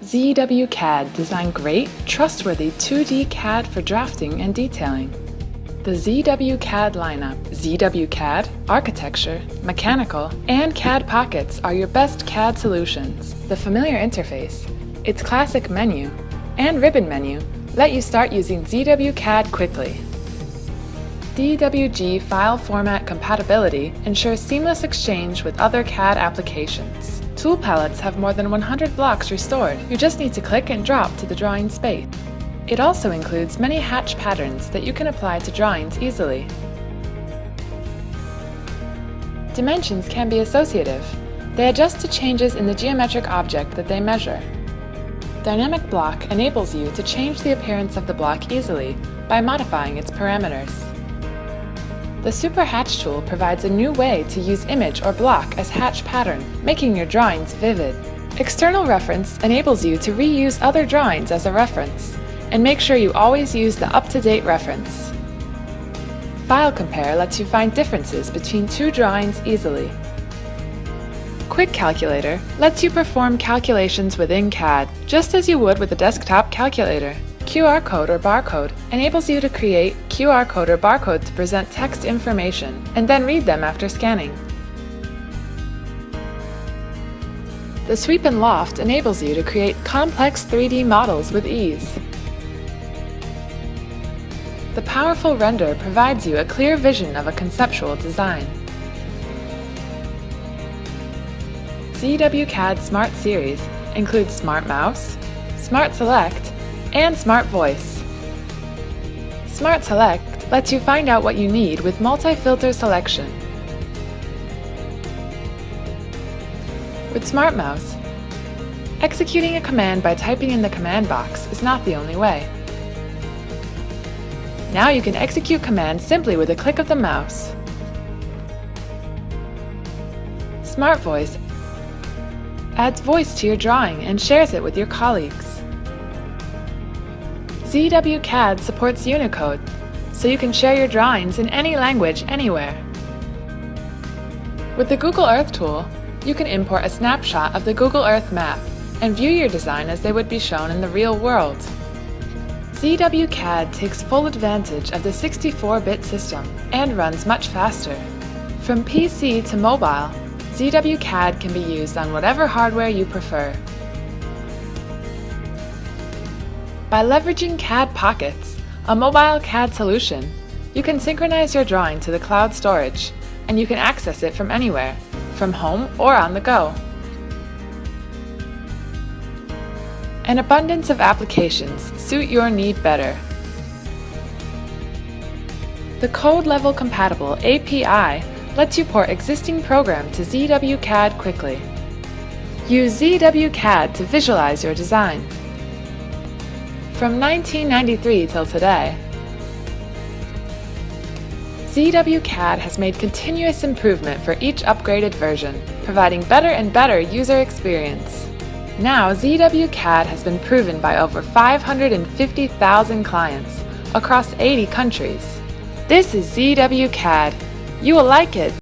ZWCAD designed great, trustworthy 2D CAD for drafting and detailing. The ZWCAD lineup, ZWCAD, Architecture, Mechanical, and CAD Pockets are your best CAD solutions. The familiar interface, its classic menu, and ribbon menu let you start using ZWCAD quickly. DWG file format compatibility ensures seamless exchange with other CAD applications. Tool palettes have more than 100 blocks restored. You just need to click and drop to the drawing space. It also includes many hatch patterns that you can apply to drawings easily. Dimensions can be associative. They adjust to changes in the geometric object that they measure. Dynamic Block enables you to change the appearance of the block easily by modifying its parameters. The Super Hatch tool provides a new way to use image or block as hatch pattern, making your drawings vivid. External Reference enables you to reuse other drawings as a reference, and make sure you always use the up-to-date reference. File Compare lets you find differences between two drawings easily. Quick Calculator lets you perform calculations within CAD, just as you would with a desktop calculator. QR code or barcode enables you to create QR code or barcode to present text information and then read them after scanning. The Sweep and Loft enables you to create complex 3D models with ease. The powerful Render provides you a clear vision of a conceptual design. ZWCAD Smart Series includes Smart Mouse, Smart Select, and Smart Voice. Smart Select lets you find out what you need with multi-filter selection. With Smart Mouse, executing a command by typing in the command box is not the only way. Now you can execute commands simply with a click of the mouse. Smart Voice adds voice to your drawing and shares it with your colleagues. ZWCAD supports Unicode, so you can share your drawings in any language anywhere. With the Google Earth tool, you can import a snapshot of the Google Earth map and view your design as they would be shown in the real world. ZWCAD takes full advantage of the 64-bit system and runs much faster. From PC to mobile, ZWCAD can be used on whatever hardware you prefer. By leveraging CAD Pockets, a mobile CAD solution, you can synchronize your drawing to the cloud storage, and you can access it from anywhere, from home or on the go. An abundance of applications suit your need better. The code-level compatible API lets you port existing program to ZWCAD quickly. Use ZWCAD to visualize your design. From 1993 till today, ZWCAD has made continuous improvement for each upgraded version, providing better and better user experience. Now, ZWCAD has been proven by over 550,000 clients across 80 countries. This is ZWCAD. You will like it.